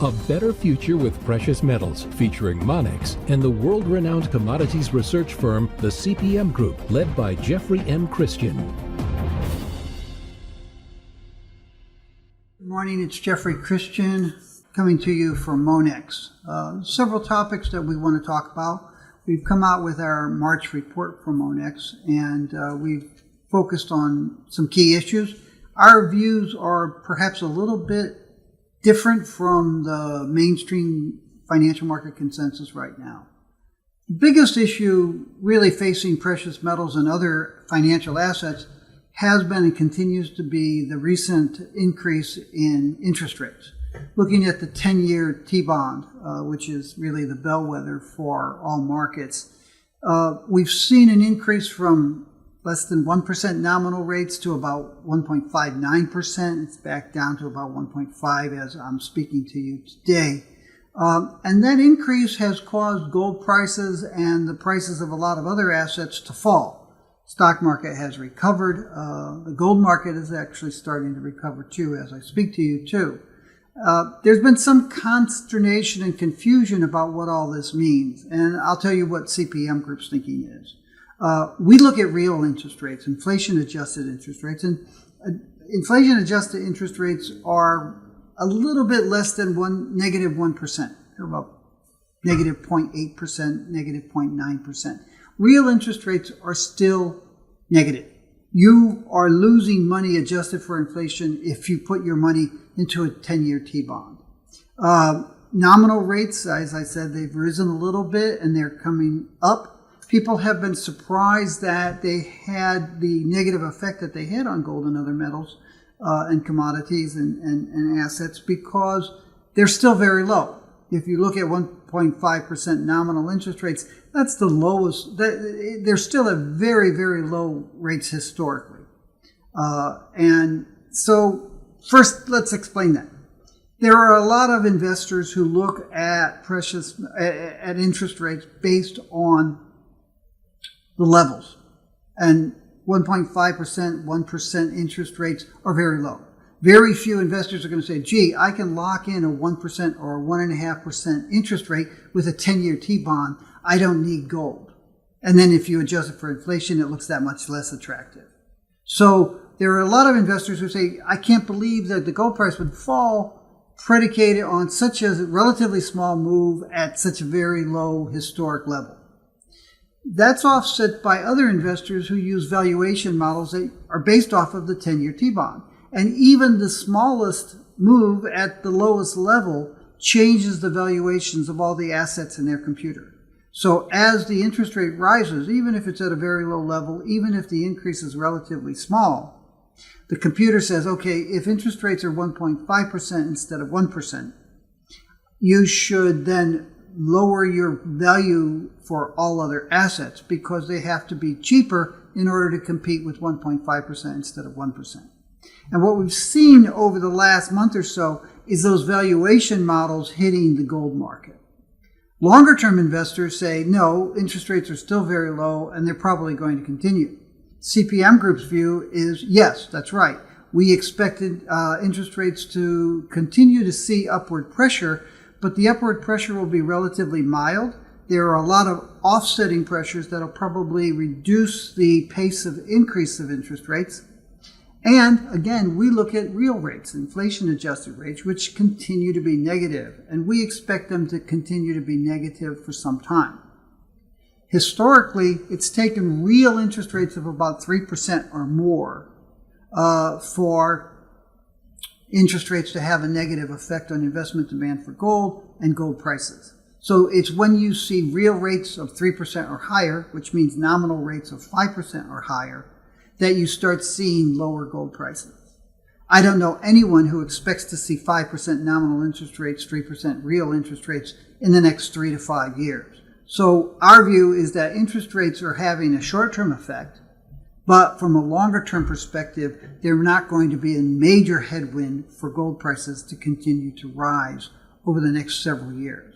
A Better Future with Precious Metals, featuring Monex and the world-renowned commodities research firm, the CPM Group, led by Jeffrey M. Christian. Good morning, it's Jeffrey Christian coming to you from Monex. Several topics that we want to talk about. We've come out with our March report for Monex, and we've focused on some key issues. Our views are perhaps a little bit different from the mainstream financial market consensus right now. The biggest issue really facing precious metals and other financial assets has been and continues to be the recent increase in interest rates. Looking at the 10-year T-bond, which is really the bellwether for all markets, we've seen an increase from less than 1% nominal rates to about 1.59%. It's back down to about 1.5 as I'm speaking to you today. And that increase has caused gold prices and the prices of a lot of other assets to fall. Stock market has recovered. The gold market is actually starting to recover too as I speak to you too. There's been some consternation and confusion about what all this means, and I'll tell you what CPM Group's thinking is. We look at real interest rates, inflation-adjusted interest rates, and inflation-adjusted interest rates are a little bit less than negative 1%. They're about negative 0.8%, negative 0.9%. Real interest rates are still negative. You are losing money adjusted for inflation if you put your money into a 10-year T-bond. Nominal rates, as I said, they've risen a little bit and they're coming up. People have been surprised that they had the negative effect that they had on gold and other metals and commodities and assets because they're still very low. If you look at 1.5% nominal interest rates, that's the lowest. They're still at very, very low rates historically. And so first, let's explain that. There are a lot of investors who look at at interest rates based on the levels, and 1.5%, 1% interest rates are very low. Very few investors are going to say, gee, I can lock in a 1% or a 1.5% interest rate with a 10-year T-bond. I don't need gold. And then if you adjust it for inflation, it looks that much less attractive. So there are a lot of investors who say, I can't believe that the gold price would fall predicated on such a relatively small move at such a very low historic level. That's offset by other investors who use valuation models that are based off of the 10-year T-bond. And even the smallest move at the lowest level changes the valuations of all the assets in their computer. So as the interest rate rises, even if it's at a very low level, even if the increase is relatively small, the computer says, okay, if interest rates are 1.5% instead of 1%, you should then lower your value for all other assets because they have to be cheaper in order to compete with 1.5% instead of 1%. And what we've seen over the last month or so is those valuation models hitting the gold market. Longer term investors say, no, interest rates are still very low and they're probably going to continue. CPM Group's view is, yes, that's right. We expected interest rates to continue to see upward pressure, but the upward pressure will be relatively mild. There are a lot of offsetting pressures that will probably reduce the pace of increase of interest rates. And again, we look at real rates, inflation-adjusted rates, which continue to be negative, and we expect them to continue to be negative for some time. Historically, it's taken real interest rates of about 3% or more for interest rates to have a negative effect on investment demand for gold and gold prices. So it's when you see real rates of 3% or higher, which means nominal rates of 5% or higher, that you start seeing lower gold prices. I don't know anyone who expects to see 5% nominal interest rates, 3% real interest rates in the next 3 to 5 years. So our view is that interest rates are having a short-term effect, but from a longer-term perspective, they're not going to be a major headwind for gold prices to continue to rise over the next several years.